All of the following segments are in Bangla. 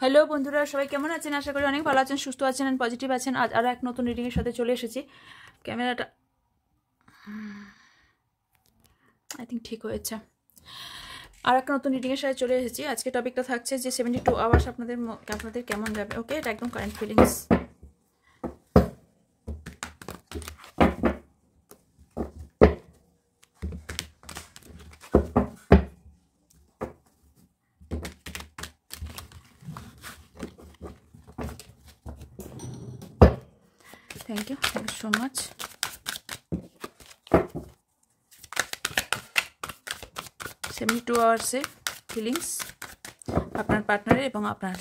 হ্যালো বন্ধুরা, সবাই কেমন আছেন? আশা করি অনেক ভালো আছেন, সুস্থ আছেন, পজিটিভ আছেন। আজ আরও এক নতুন রিডিংয়ের সাথে চলে এসেছি। ক্যামেরাটা আই থিঙ্ক ঠিক হয়েছে। আর একটা নতুন রিডিংয়ের সাথে চলে এসেছি। আজকে টপিকটা থাকছে যে 72 আওয়ার্স আপনাদের কেমন যাবে। ওকে, এটা একদম current feelings. Thank you so much. 72 আওয়ার্সের ফিলিংস আপনার পার্টনারের এবং আপনার।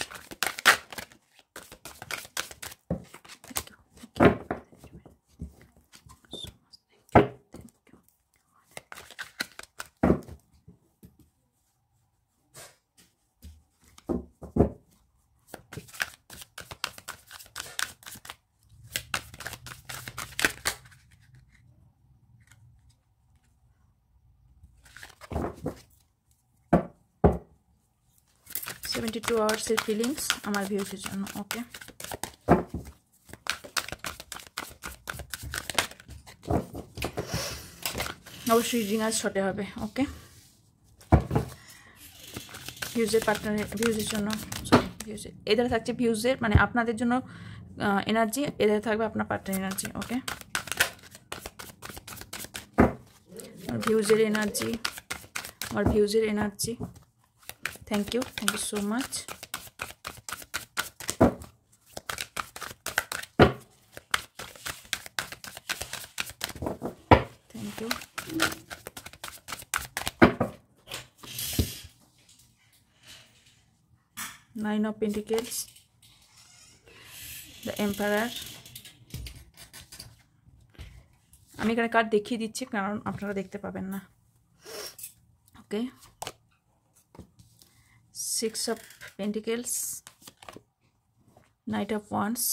টু আওয়ার্সের ফিলিংস আমার ভিউজের জন্য। ওকে, অবশ্যই রিডিং আজ শর্টে হবে। ওকে, ভিউজের পার্টনারের ভিউজের জন্য, ভিউজের এদের থাকছে ভিউজের মানে আপনাদের জন্য এনার্জি, এদের থাকবে আপনার পার্টনার এনার্জি। ওকে, আমার ভিউজের এনার্জি, আমার ভিউজের energy. Thank you so much. Thank you. Nine of Pentacles, the Emperor। আমি এখানে কার্ড দেখিয়ে দিচ্ছি কারণ আপনারা দেখতে পাবেন না। ওকে, Six of Pentacles, Knight of Wands,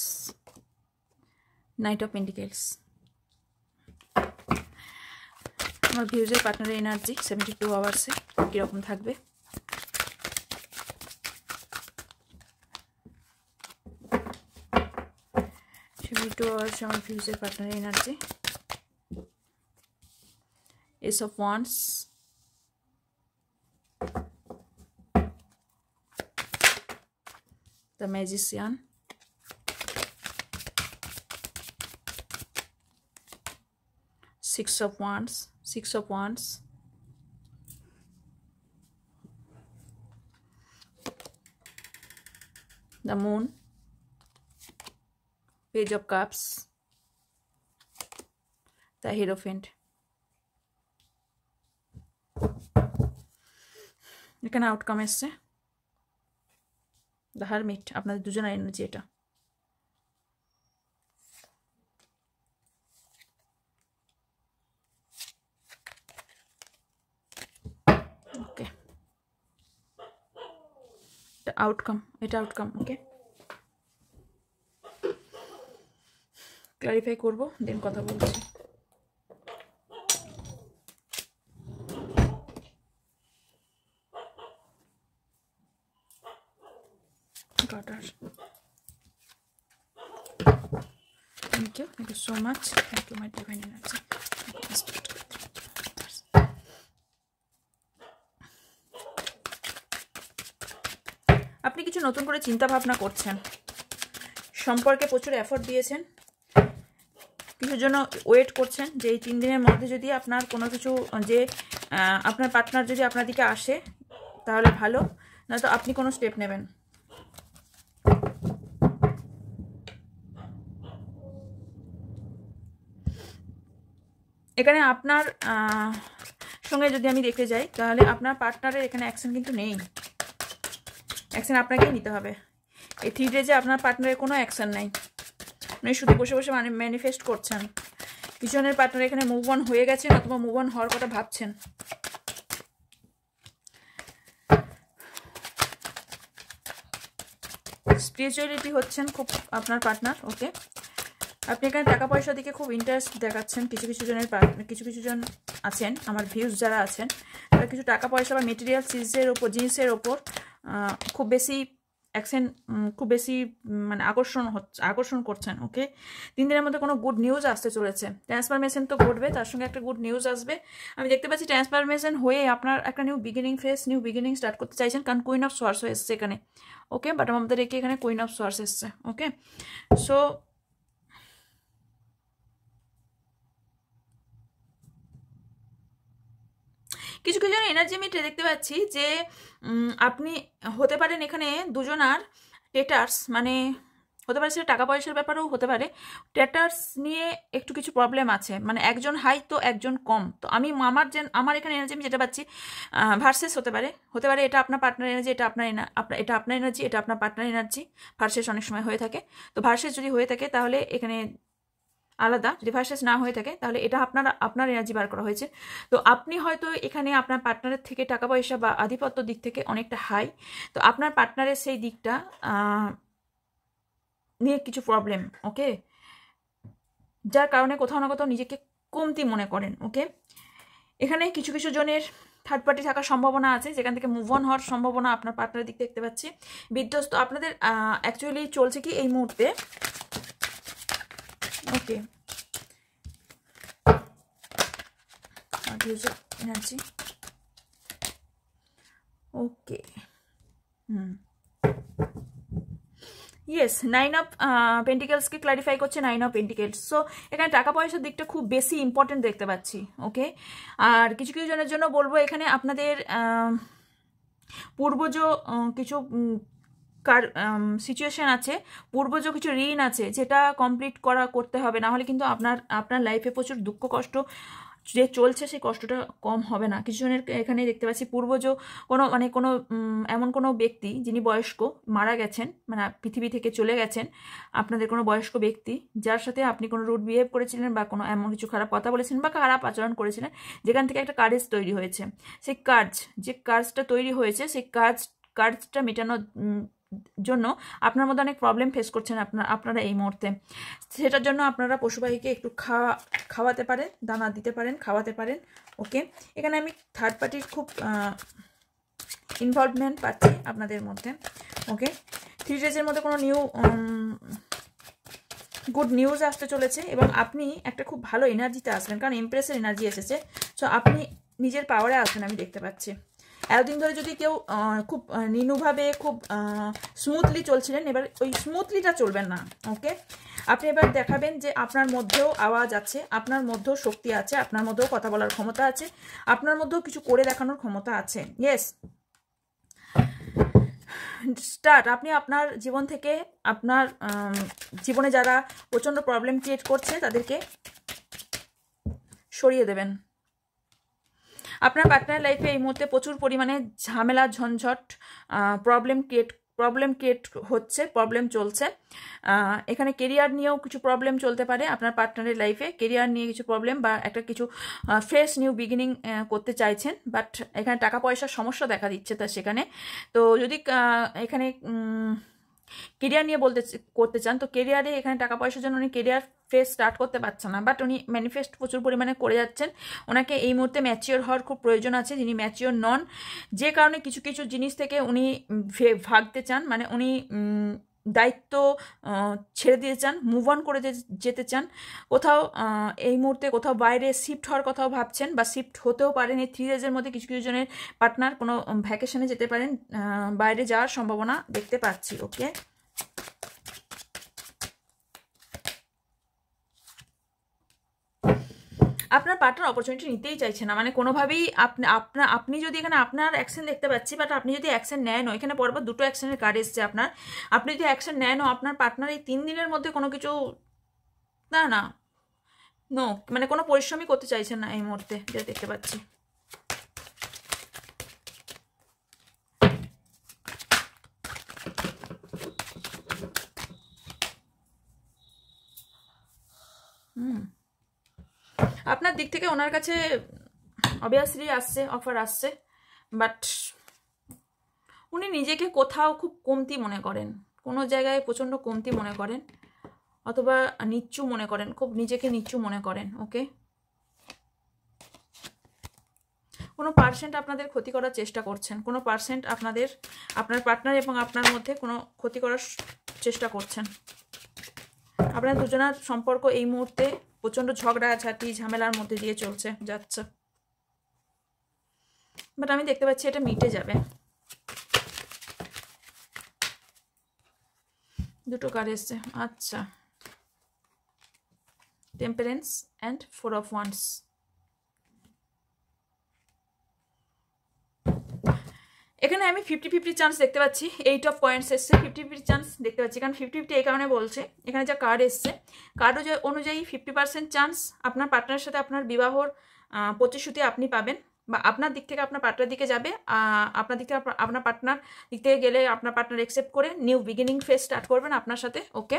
Knight of Pentacles। আমার ভিউজের পার্টনারের এনার্জি 72 আওয়ার্সে কীরকম থাকবে। আমার ভিউজের পার্টনারের energy. Ace of Wands, the Magician, Six of Wands, the Moon, Page of Cups, the Hierophant। এখানে আউটকাম এসছে দ্য হারমিট। আপনাদের দুজনের এনার্জি এটা। ওকে, এটা আউটকাম। ওকে, ক্লারিফাই করবো, দেন কথা বলছি। Thank you so much. Thank you my divine energy. আপনি কিছু নতুন করে চিন্তা ভাবনা করছেন, সম্পর্কে প্রচুর এফোর্ট দিয়েছেন, কিছুর জন্য ওয়েট করছেন যে এই 3 দিনের মধ্যে যদি আপনার কোনো কিছু যে আপনার পার্টনার যদি আপনার দিকে আসে তাহলে ভালো, না তো আপনি কোনো স্টেপ নেবেন। এখানে আপনার সঙ্গে যদি আমি দেখতে যাই তাহলে আপনার পার্টনারের এখানে অ্যাকশন কিন্তু নেই। অ্যাকশন আপনাকেই নিতে হবে। এই 3 ডেজে আপনার পার্টনারের কোনো অ্যাকশন নেই, আপনি শুধু বসে বসে ম্যানিফেস্ট করছেন। কিছুজনের পার্টনার এখানে মুভ অন হয়ে গেছেন অথবা মুভ অন হওয়ার কথা ভাবছেন। স্পিরিচুয়ালিটি হচ্ছেন খুব আপনার পার্টনার। ওকে, আপনি এখানে টাকা পয়সার দিকে খুব ইন্টারেস্ট দেখাচ্ছেন। কিছু জন আছেন আমার ভিউজ যারা আছেন তারা কিছু টাকা পয়সা বা মেটেরিয়াল জিনিসের ওপর খুব বেশি অ্যাকশন খুব বেশি মানে আকর্ষণ করছেন। ওকে, 3 দিনের মধ্যে কোনো গুড নিউজ আসতে চলেছে। ট্রান্সফরমেশন তো ঘটবে, তার সঙ্গে একটা গুড নিউজ আসবে। আমি দেখতে পাচ্ছি ট্রান্সফরমেশন হয়ে আপনার একটা নিউ বিগিনিং স্টার্ট করতে চাইছেন, কারণ কুইন অফ সোয়ার্ডস এসছে এখানে। ওকে, বাট আমাদের রেখে এখানে কুইন অফ সোয়ার্ডস এসছে। ওকে, সো কিছু কিছু এনার্জি আমি দেখতে পাচ্ছি যে আপনি হতে পারেন এখানে দুজনার টেটার্স, মানে হতে পারে সেটা টাকা পয়সার ব্যাপারেও হতে পারে। টেটার্স নিয়ে একটু কিছু প্রবলেম আছে, মানে একজন হাই তো একজন কম। তো আমি আমার এখানে এনার্জি আমি যেটা পাচ্ছি ভার্সেস হতে পারে এটা আপনার পার্টনার এনার্জি, এটা আপনার এনার্জি, এটা আপনার পার্টনার এনার্জি। ভার্সেস অনেক সময় হয়ে থাকে। তো ভার্সেস যদি হয়ে থাকে তাহলে এখানে আলাদা, যদি ভার্সেস না হয়ে থাকে তাহলে এটা আপনার এনার্জি বার করা হয়েছে। তো আপনি হয়তো এখানে আপনার পার্টনারের থেকে টাকা পয়সা বা আধিপত্য দিক থেকে অনেকটা হাই, তো আপনার পার্টনারের সেই দিকটা নিয়ে কিছু প্রবলেম। ওকে, যার কারণে কোথাও না কোথাও নিজেকে কমতি মনে করেন। ওকে, এখানে কিছু কিছু জনের থার্ড পার্টি থাকার সম্ভাবনা আছে, যেখান থেকে মুভ অন হওয়ার সম্ভাবনা আপনার পার্টনারের দিক দেখতে পাচ্ছি। বিধ্বস্ত আপনাদের অ্যাকচুয়ালি চলছে কি এই মুহূর্তে। Okay, energy. Okay, yes, 9 of পেন্টিকেলসকে ক্লারিফাই করছে 9 অফ পেন্টিকেলস। সো এখানে টাকা পয়সার দিকটা খুব বেশি ইম্পর্টেন্ট দেখতে পাচ্ছি। ওকে, আর কিছু কিছু জনের জন্য বলবো এখানে আপনাদের পূর্বজ কিছু সিচুয়েশন আছে, পূর্বজ কিছু ঋণ আছে যেটা কমপ্লিট করতে হবে, না হলে কিন্তু আপনার লাইফে প্রচুর দুঃখ কষ্ট যে চলছে সেই কষ্টটা কম হবে না। কিছু জনের এখানে দেখতে পাচ্ছি পূর্বজ কোনো এমন কোনো ব্যক্তি যিনি বয়স্ক মারা গেছেন, মানে পৃথিবী থেকে চলে গেছেন, আপনাদের কোনো বয়স্ক ব্যক্তি যার সাথে আপনি কোনো রুড বিহেভ করেছিলেন বা কোনো এমন কিছু খারাপ কথা বলেছিলেন বা খারাপ আচরণ করেছিলেন, যেখান থেকে একটা কার্জ তৈরি হয়েছে। সেই কার্জটা তৈরি হয়েছে, সেই কার্জটা মেটানোর জন্য আপনার মধ্যে অনেক প্রবলেম ফেস করছেন আপনারা এই মুহূর্তে। সেটার জন্য আপনারা পশুপাখিকে একটু খাওয়াতে পারেন, দানা দিতে পারেন, খাওয়াতে পারেন। ওকে, এখানে আমি থার্ড পার্টির খুব ইনভলভমেন্ট পাচ্ছি আপনাদের মধ্যে। ওকে, 3 ডেজের মধ্যে কোনো গুড নিউজ আসতে চলেছে এবং আপনি একটা খুব ভালো এনার্জিতে আসবেন, কারণ এমপ্রেসের এনার্জি এসেছে। সো আপনি নিজের পাওয়ারে আসবেন আমি দেখতে পাচ্ছি। এতদিন ধরে যদি কেউ খুব নিনুভাবে খুব স্মুথলি চলছিলেন, এবার ওই স্মুথলিটা চলবেন না। ওকে, আপনি এবার দেখাবেন যে আপনার মধ্যেও আওয়াজ আছে, আপনার মধ্যেও শক্তি আছে, আপনার মধ্যেও কথা বলার ক্ষমতা আছে, আপনার মধ্যেও কিছু করে দেখানোর ক্ষমতা আছে। Yes, start. আপনি আপনার জীবন থেকে আপনার জীবনে যারা প্রচণ্ড প্রবলেম ক্রিয়েট করছে তাদেরকে সরিয়ে দেবেন। আপনার পার্টনার লাইফে এই মুহূর্তে প্রচুর পরিমাণে ঝামেলা, ঝঞ্ঝট, প্রবলেম ক্রিয়েট হচ্ছে, প্রবলেম চলছে। এখানে কেরিয়ার নিয়েও কিছু প্রবলেম চলতে পারে আপনার পার্টনারের লাইফে, কেরিয়ার নিয়ে কিছু প্রবলেম বা একটা কিছু ফ্রেশ নিউ বিগিনিং করতে চাইছেন, বাট এখানে টাকা পয়সার সমস্যা দেখা দিচ্ছে তার সেখানে। তো যদি এখানে কেরিয়ার নিয়ে করতে চান, তো কেরিয়ারে এখানে টাকা পয়সার জন্য উনি কেরিয়ার ফেস স্টার্ট করতে পারছেন না, বাট উনি ম্যানিফেস্ট প্রচুর পরিমাণে করে যাচ্ছেন। ওনাকে এই মুহূর্তে ম্যাচিওর হওয়ার খুব প্রয়োজন আছে, যিনি ম্যাচিওর নন, যে কারণে কিছু কিছু জিনিস থেকে উনি ভাগতে চান, মানে উনি দায়িত্ব ছেড়ে দিতে চান, মুভ অন করে যেতে চান। কোথাও এই মুহূর্তে কোথাও বাইরে শিফট হওয়ার কথাও ভাবছেন বা শিফট হতেও পারেন। এই 3 ডেজের মধ্যে কিছু কিছু জনের পার্টনার কোনো ভ্যাকেশনে যেতে পারেন, বাইরে যাওয়ার সম্ভাবনা দেখতে পাচ্ছি। ওকে, আপনার পার্টনার অপরচুনিটি নিতেই চাইছে না, মানে কোনোভাবেই আপনি যদি এখানে আপনার অ্যাকশন দেখতে পাচ্ছি, বাট আপনি যদি অ্যাকশন নেন, এখানে পরপর 2টো অ্যাকশনের কার্ড এসছে আপনার। আপনি যদি অ্যাকশন নেন, আপনার পার্টনার এই 3 দিনের মধ্যে কোনো কিছু না নো, মানে কোনো পরিশ্রমই করতে চাইছেন না এই মুহূর্তে, যেটা দেখতে পাচ্ছি। আপনার দিক থেকে ওনার কাছে অবভিয়াসলি অফার আসছে, বাট উনি নিজেকে কোথাও খুব কমতি মনে করেন, কোনো জায়গায় প্রচণ্ড কমতি মনে করেন, অথবা নিচু মনে করেন, খুব নিজেকে নিচু মনে করেন। ওকে, কোনো পার্সেন্ট আপনাদের ক্ষতি করার চেষ্টা করছেন, কোনো পার্সেন্ট আপনার পার্টনার এবং আপনার মধ্যে কোনো ক্ষতি করার চেষ্টা করছেন। আপনার দুজনের সম্পর্ক এই মুহূর্তে প্রচণ্ড ঝগড়াঝাটি ঝামেলার মধ্যে দিয়ে যাচ্ছে, বাট আমি দেখতে পাচ্ছি এটা মিটে যাবে। দুটো কার্ড এসছে, আচ্ছা, টেম্পারেন্স অ্যান্ড 4 of Wands। এখানে আমি 50-50 চান্স দেখতে পাচ্ছি। 8 of Coins এসছে, 50-50 চান্স দেখতে পাচ্ছি, কারণ 50-50 এই কারণে বলছে, এখানে যা কার্ড এসছে কার্ড অনুযায়ী 50% চান্স আপনার পার্টনারের সাথে আপনার বিবাহর প্রতিশ্রুতি আপনি পাবেন, বা আপনার দিক থেকে আপনার পার্টনার দিকে যাবে, আপনার দিক থেকে আপনার পার্টনার দিক থেকে গেলে আপনার পার্টনার অ্যাকসেপ্ট করে নিউ বিগিনিং ফেজ স্টার্ট করবেন আপনার সাথে, ওকে।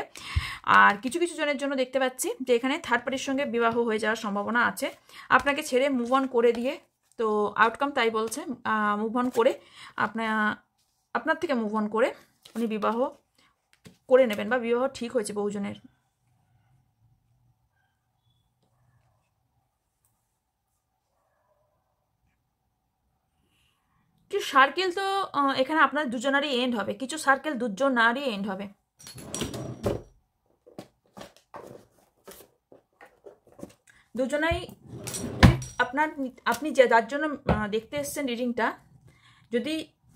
আর কিছু কিছু জনের জন্য দেখতে পাচ্ছি যে এখানে থার্ড পার্টির সঙ্গে বিবাহ হয়ে যাওয়ার সম্ভাবনা আছে, আপনাকে ছেড়ে মুভ অন করে দিয়ে। তো আউটকাম তাই বলছে, মুভ অন করে আপনার থেকে মুভ অন করে উনি বিবাহ করে নেবেন, বা বিবাহ ঠিক হয়েছে বহুজনের। কিছু সার্কেল তো এখানে আপনার দুজনারই এন্ড হবে, কিছু সার্কেল দুজনারই এন্ড হবে। দুজনাই আপনি যার জন্য দেখতে এসছেন রিডিংটা, যদি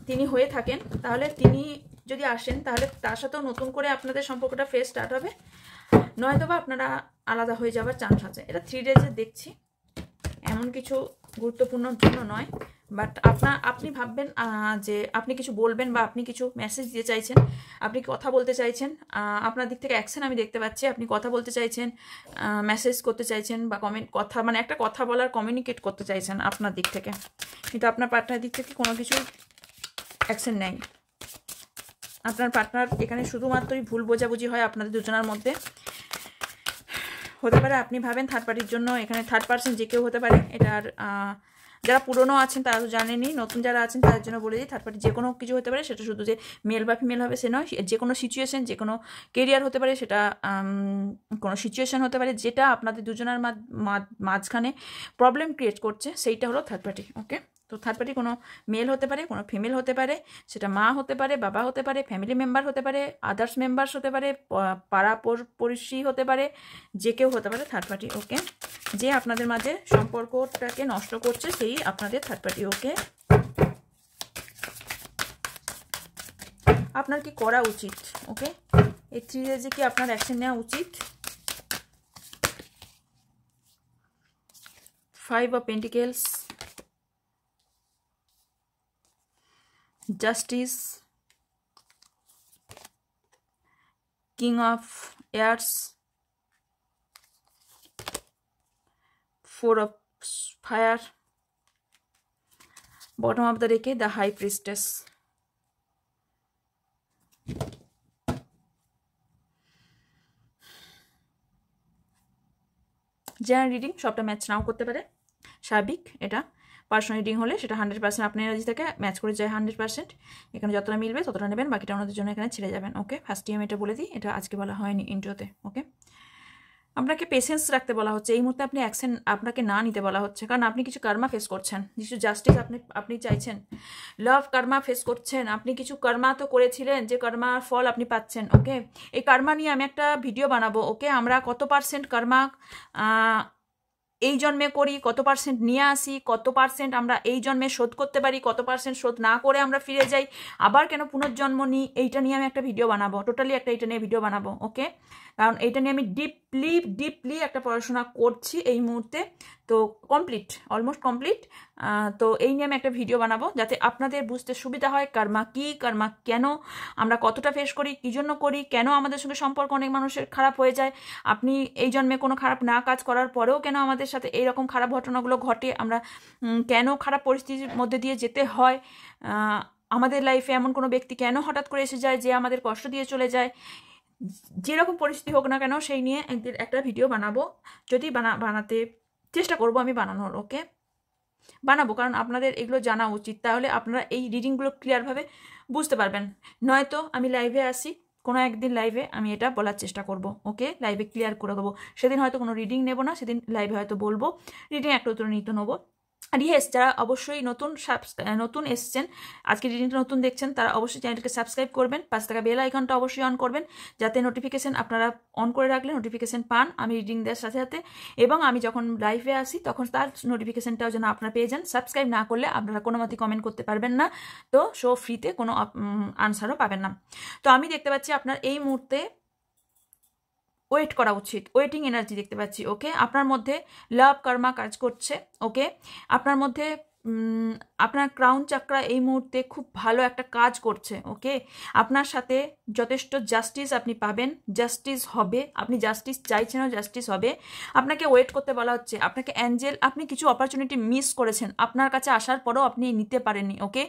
তিনি হয়ে থাকেন তাহলে তিনি যদি আসেন তাহলে তার সাথেও নতুন করে আপনাদের সম্পর্কটা ফ্রেশ স্টার্ট হবে, নয়তো বা আপনারা আলাদা হয়ে যাওয়ার চান্স আছে। এটা 3 ডেজে দেখছি, এমন কিছু গুরুত্বপূর্ণ জন্য নয়, বাট আপনি ভাববেন যে আপনি কিছু বলবেন বা আপনি কিছু মেসেজ দিতে চাইছেন, আপনি কথা বলতে চাইছেন, আপনার দিক থেকে অ্যাকশন আমি দেখতে পাচ্ছি, আপনি কথা বলতে চাইছেন, মেসেজ করতে চাইছেন, বা মানে একটা কথা বলার কমিউনিকেট করতে চাইছেন আপনার দিক থেকে, কিন্তু আপনার পার্টনারের দিক থেকে কোনো কিছু অ্যাকশন নেই। আপনার পার্টনার এখানে শুধুমাত্রই ভুল বোঝাবুঝি হয় আপনাদের দুজনের মধ্যে, হতে পারে আপনি ভাবেন থার্ড পার্টির জন্য, এখানে থার্ড পার্সন যে কেউ হতে পারে। এটার যারা পুরনো আছেন তারা তো জানেনি, নতুন যারা আছেন তাদের জন্য বলে দিই, থার্ড পার্টি যে কোনো কিছু হতে পারে, সেটা শুধু যে মেল বা ফিমেল হবে সে নয়, যে কোনো সিচুয়েশন, যে কোনো কেরিয়ার হতে পারে, সেটা কোনো সিচুয়েশন হতে পারে যেটা আপনাদের দুজনের মাঝখানে প্রবলেম ক্রিয়েট করছে, সেইটা হলো থার্ড পার্টি, ওকে। তো থার্ড পার্টি কোনো মেল হতে পারে, কোনো ফিমেল হতে পারে, সেটা মা হতে পারে, বাবা হতে পারে, ফ্যামিলি মেম্বার হতে পারে, আদার্স মেম্বার্স হতে পারে, পাড়া পড়শি হতে পারে, যে কেউ হতে পারে থার্ড পার্টি, ওকে। যে আপনাদের মাঝে সম্পর্কটাকে নষ্ট করছে সেই আপনাদের থার্ড পার্টি, ওকে। আপনার কি করা উচিত, ওকে, এই 3 ডেজে কি আপনার অ্যাকশন নেওয়া উচিত? 5 of Pentacles, Justice, King of Airs, 4 of Fire, bottom of the deck the High Priestess। General reading সবটা ম্যাচ নাও করতে পারে, স্বাভাবিক। এটা পার্সোনাল রিডিং হলে সেটা 100% আপনার এনার্জি থেকে ম্যাচ করে যায় 100%। এখানে যতটা মিলবে ততটা নেবেন, বাকিটা ওনাদের জন্য এখানে ছেড়ে যাবেন, ওকে। ফার্স্ট টাইম এটা বলে দিই, এটা আজকে বলা হয়নি ইন্ট্রোতে, ওকে। আপনাকে পেশেন্স রাখতে বলা হচ্ছে, এই মুহূর্তে আপনি অ্যাকশন আপনাকে না নিতে বলা হচ্ছে, কারণ আপনি কিছু কর্মা ফেস করছেন, কিছু জাস্টিস আপনি চাইছেন, লাভ কর্মা ফেস করছেন, আপনি কিছু কর্মা তো করেছিলেন, যে কর্মার ফল আপনি পাচ্ছেন, ওকে। এই কর্মা নিয়ে আমি একটা ভিডিও বানাবো, ওকে। আমরা কত পার্সেন্ট কর্মা এই জন্মে করি, কত পার্সেন্ট নিয়ে আসি, কত পার্সেন্ট আমরা এই জন্মে শোধ করতে পারি, কত পার্সেন্ট শোধ না করে আমরা ফিরে যাই, আবার কেন পুনর্জন্ম নিই, এইটা নিয়ে আমি একটা ভিডিও বানাবো, টোটালি একটা এইটা নিয়ে ভিডিও বানাবো, ওকে। কারণ এইটা নিয়ে আমি ডিপলি একটা পড়াশোনা করছি এই মুহূর্তে, তো কমপ্লিট, অলমোস্ট কমপ্লিট। তো এই নিয়ে আমি একটা ভিডিও বানাবো যাতে আপনাদের বুঝতে সুবিধা হয় কর্মা কি, কর্মা কেন, আমরা কতটা ফেস করি, কী জন্য করি, কেন আমাদের সঙ্গে সম্পর্ক অনেক মানুষের খারাপ হয়ে যায়, আপনি এই জন্মে কোনো খারাপ না কাজ করার পরেও কেন আমাদের সাথে এইরকম খারাপ ঘটনাগুলো ঘটে, আমরা কেন খারাপ পরিস্থিতির মধ্যে দিয়ে যেতে হয়, আমাদের লাইফে এমন কোনো ব্যক্তি কেন হঠাৎ করে এসে যায় যে আমাদের কষ্ট দিয়ে চলে যায়, যেরকম পরিস্থিতি হোক না কেন সেই নিয়ে একটা ভিডিও বানাবো, যদি বানাতে চেষ্টা করব আমি বানানোর, ওকে। বানাবো, কারণ আপনাদের এগুলো জানা উচিত, তাহলে আপনারা এই রিডিংগুলো ক্লিয়ারভাবে বুঝতে পারবেন। নয়তো আমি লাইভে আসি, কোনো একদিন লাইভে আমি এটা বলার চেষ্টা করব, ওকে। লাইভে ক্লিয়ার করে দেবো, সেদিন হয়তো কোনো রিডিং নেব না, সেদিন লাইভে হয়তো বলবো, রিডিং একটা উত্তর নিতে নেবো, আর ইয়েস, যারা অবশ্যই নতুন এসছেন, আজকে রিডিংটা নতুন দেখছেন, তারা অবশ্যই চ্যানেলকে সাবস্ক্রাইব করবেন, 5 টাকা বেল আইকনটা অবশ্যই অন করবেন, যাতে নোটিফিকেশন আপনারা অন করে রাখলে নোটিফিকেশন পান আমি রিডিং দেওয়ার সাথে সাথে, এবং আমি যখন লাইভে আসি তখন তার নোটিফিকেশনটাও যেন আপনারা পেয়ে যান। সাবস্ক্রাইব না করলে আপনারা কোনো মতেই কমেন্ট করতে পারবেন না, তো শো ফ্রিতে কোনো আনসারও পাবেন না। তো আমি দেখতে পাচ্ছি আপনার এই মুহূর্তে ওয়েট করা উচিত, ওয়েটিং এনার্জি দেখতে পাচ্ছি। ওকে, আপনার মধ্যে লাভ কর্মা কাজ করছে। ওকে, আপনার মধ্যে আপনার ক্রাউন চাকরা এই মুহূর্তে খুব ভালো একটা কাজ করছে। ওকে, আপনার সাথে যথেষ্ট জাস্টিস আপনি পাবেন, জাস্টিস হবে, আপনি জাস্টিস চাইছেনও, জাস্টিস হবে। আপনাকে ওয়েট করতে বলা হচ্ছে, আপনাকে অ্যাঞ্জেল, আপনি কিছু অপরচুনিটি মিস করেছেন, আপনার কাছে আসার পরেও আপনি নিতে পারেননি। ওকে,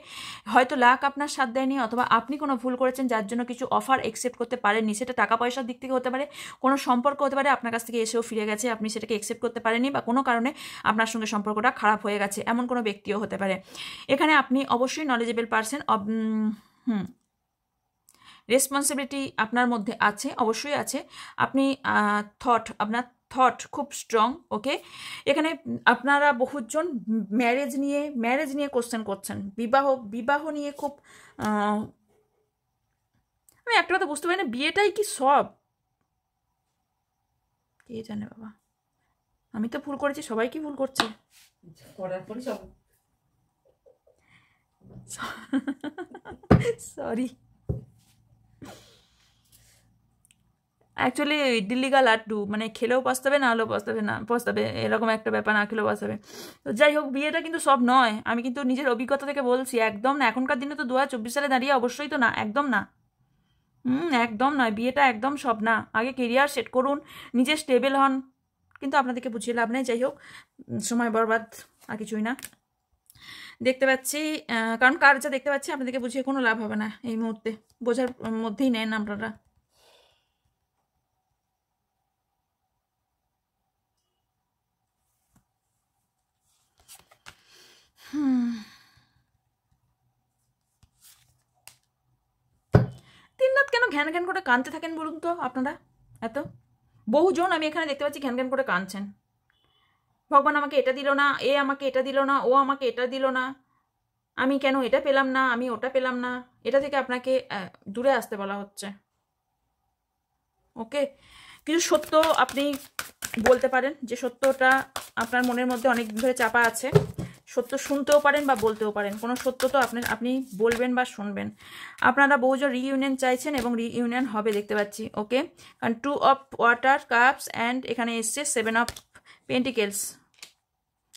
হয়তো লাক আপনার সাথ দেয়নি, অথবা আপনি কোনো ভুল করেছেন যার জন্য কিছু অফার অ্যাকসেপ্ট করতে পারেননি। সেটা টাকা পয়সার দিক থেকে হতে পারে, কোনো সম্পর্ক হতে পারে, আপনার কাছ থেকে এসেও ফিরে গেছে, আপনি সেটাকে অ্যাকসেপ্ট করতে পারেননি, বা কোনো কারণে আপনার সঙ্গে সম্পর্কটা খারাপ হয়ে গেছে, এমন কোনো ব্যক্তিও হতে পারে। এখানে আপনি অবশ্যই নলেজেবল পারসন, রেসপন্সিবিলিটি আপনার মধ্যে আছে, অবশ্যই আছে। আপনি আপনার থট খুব স্ট্রং। ওকে, এখানে আপনারা বহুজন ম্যারেজ নিয়ে কোশ্চেন করছেন, বিবাহ নিয়ে খুব আমি একটা কথা বুঝতে পারি না, বিয়েটাই কি সব? কে জানে বাবা, আমি তো ভুল করেছি, সবাই কি ভুল করছে? করার পরে সব সরি, অ্যাকচুয়ালি দিল্লি কা লাড্ডু, মানে খেলেও পস্তাবে, না হলেও পস্তাবে এরকম একটা ব্যাপার, না খেলেও পস্তাবে। তো যাই হোক, বিয়েটা কিন্তু সব নয়, আমি কিন্তু নিজের অভিজ্ঞতা থেকে বলছি, একদম না। এখনকার দিনে তো 2024 সালে দাঁড়িয়ে অবশ্যই তো না, একদম না। একদম নয়, বিয়েটা একদম সব না। আগে কেরিয়ার সেট করুন, নিজে স্টেবল হন, কিন্তু আপনাদেরকে বুঝিয়ে লাভ নেই। যাই হোক, সময় বরবাদ, আর কিছুই না দেখতে পাচ্ছি। কারণ কার যা দেখতে পাচ্ছি আপনাদেরকে বুঝিয়ে কোনো লাভ হবে না এই মুহূর্তে, বোঝার মধ্যেই নেন আপনারা। দিনরাত কেন ঘ্যান ঘ্যান করে কাঁদতে থাকেন বলুন তো আপনারা? এত বহুজন আমি এখানে দেখতে পাচ্ছি ঘ্যান ঘ্যান করে কাঁদছেন, ভগবান আমাকে এটা দিল না, এ আমাকে এটা দিল না, ও আমাকে এটা দিল না, আমি কেন এটা পেলাম না, আমি ওটা পেলাম না। এটা থেকে আপনাকে দূরে আসতে বলা হচ্ছে। ওকে, কিছু সত্য আপনি বলতে পারেন, যে সত্যটা আপনার মনের মধ্যে অনেক দিন ধরে চাপা আছে। সত্য শুনতেও পারেন বা বলতেও পারেন, কোনো সত্য তো আপনি বলবেন বা শুনবেন। আপনারা বহুজন রিইউনিয়ন চাইছেন এবং রিইউনিয়ন হবে দেখতে পাচ্ছি। ওকে, কারণ 2 অফ ওয়াটার কাপস অ্যান্ড এখানে এসছে 7 অফ পেন্টিকেলস।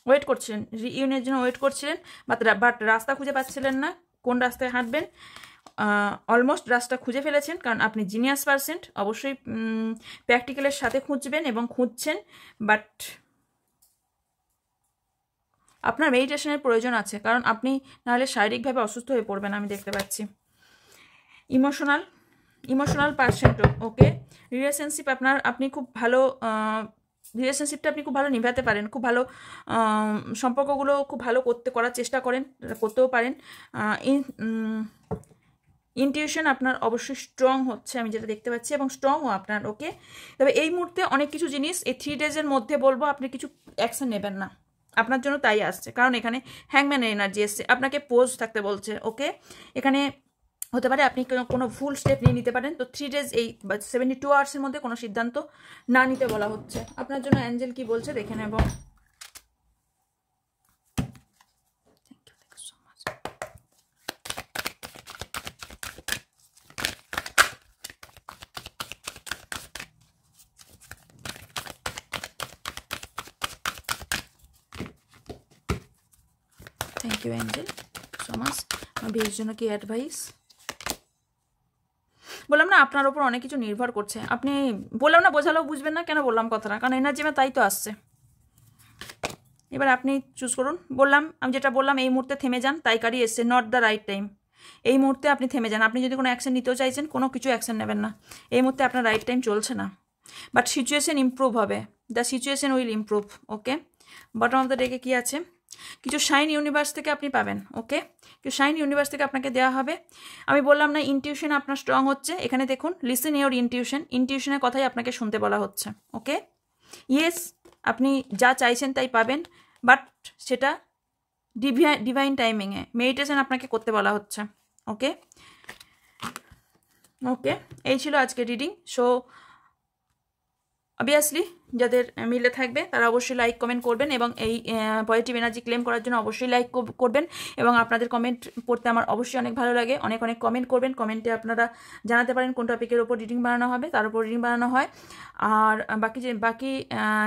ওয়েট করছিলেন, রিইউনিয়নের জন্য ওয়েট করছিলেন, বাট রাস্তা খুঁজে পাচ্ছিলেন না, কোন রাস্তায় হাঁটবেন। অলমোস্ট রাস্তা খুঁজে ফেলেছেন, কারণ আপনি জিনিয়াস পারসেন্ট, অবশ্যই প্র্যাকটিক্যালের সাথে খুঁজবেন এবং খুঁজছেন, বাট আপনার মেডিটেশনের প্রয়োজন আছে, কারণ আপনি নাহলে শারীরিকভাবে অসুস্থ হয়ে পড়বেন আমি দেখতে পাচ্ছি। ইমোশনাল পারসেন্টও। ওকে, রিলেশনশিপ আপনি খুব ভালো, রিলেশনশিপটা আপনি খুব ভালো নিভাতে পারেন, খুব ভালো সম্পর্কগুলো খুব ভালো করার চেষ্টা করেন, করতেও পারেন। ইনটিউশন আপনার অবশ্যই স্ট্রং হচ্ছে আমি যেটা দেখতে পাচ্ছি, এবং স্ট্রংও আপনার। ওকে, তবে এই মুহূর্তে অনেক কিছু জিনিস এই 3 ডেজের মধ্যে বলবো আপনি কিছু অ্যাকশন নেবেন না, আপনার জন্য তাই আসছে, কারণ এখানে হ্যাংম্যানের এনার্জি এসছে, আপনাকে পোজ থাকতে বলছে। ওকে, এখানে হতে পারে আপনি কোনো ভুল স্টেপ নিয়ে নিতে পারেন। তো 3 ডেজ এই 72 আওয়ার্সের মধ্যে কোনো সিদ্ধান্ত না নিতে বলা হচ্ছে। আপনার জন্য অ্যাঞ্জেল কি বলছে দেখে নেব। Thank you Angel so much. আমার বিয়ের জন্য কি অ্যাডভাইস? বললাম না, আপনার ওপর অনেক কিছু নির্ভর করছে। আপনি বললাম না, বোঝালেও বুঝবেন না, কেন বললাম কথাটা, কারণ এনার্জি তাই তো আসছে। এবার আপনি চুজ করুন। আমি যেটা বললাম, এই মুহূর্তে থেমে যান, তাইকারই এসছে, নট দ্য রাইট টাইম। এই মুহূর্তে আপনি থেমে যান। আপনি যদি কোনো অ্যাকশন নিতেও চাইছেন, কোনো কিছু অ্যাকশন নেবেন না, এই মুহূর্তে আপনার রাইট টাইম চলছে না, বাট সিচুয়েশন ইমপ্রুভ হবে, the situation will improve. Okay, bottom of the ডেকে কী আছে? কিছু শাইন ইউনিভার্স থেকে আপনি পাবেন। ওকে, কিছু শাইন ইউনিভার্স থেকে আপনাকে দেওয়া হবে। আমি বললাম না, ইনটিউশন আপনার স্ট্রং হচ্ছে, এখানে দেখুন, লিসেন ইওর ইনটিউশনের কথাই আপনাকে শুনতে বলা হচ্ছে। ওকে, ইয়েস, আপনি যা চাইছেন তাই পাবেন, বাট সেটা ডিভাইন টাইমিংয়ে মেডিটেশন আপনাকে করতে বলা হচ্ছে। ওকে ওকে, এই ছিল আজকে রিডিং। সো অবভিয়াসলি যাদের মিলে থাকবে তারা অবশ্যই লাইক কমেন্ট করবেন এবং এই পজিটিভ এনার্জি ক্লেম করার জন্য অবশ্যই লাইক করবেন এবং আপনাদের কমেন্ট পড়তে আমার অবশ্যই অনেক ভালো লাগে। অনেক অনেক কমেন্ট করবেন, কমেন্টে আপনারা জানাতে পারেন কোন টপিকের ওপর রিডিং বানানো হবে, তার উপর রিডিং বানানো হয়। আর বাকি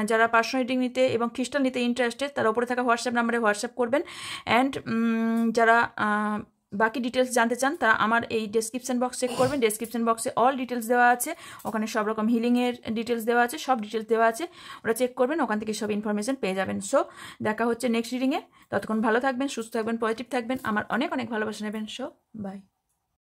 যারা পার্সোনাল রিডিং নিতে এবং খ্রিস্টাল নিতে ইন্টারেস্টেড তারা উপরে থাকা হোয়াটসঅ্যাপ নাম্বারে হোয়াটসঅ্যাপ করবেন। অ্যান্ড যারা বাকি ডিটেলস জানতে চান তারা আমার এই ডেসক্রিপশন বক্স চেক করবেন। ডেসক্রিপশন বক্সে অল ডিটেলস দেওয়া আছে, ওখানে সব রকম হিলিংয়ের ডিটেলস দেওয়া আছে, সব ডিটেলস দেওয়া আছে, ওটা চেক করবেন, ওখান থেকে সব ইনফরমেশন পেয়ে যাবেন। সো দেখা হচ্ছে নেক্সট রিডিংয়ে, ততক্ষণ ভালো থাকবেন, সুস্থ থাকবেন, পজিটিভ থাকবেন, আমার অনেক অনেক ভালোবাসা নেবেন। So by.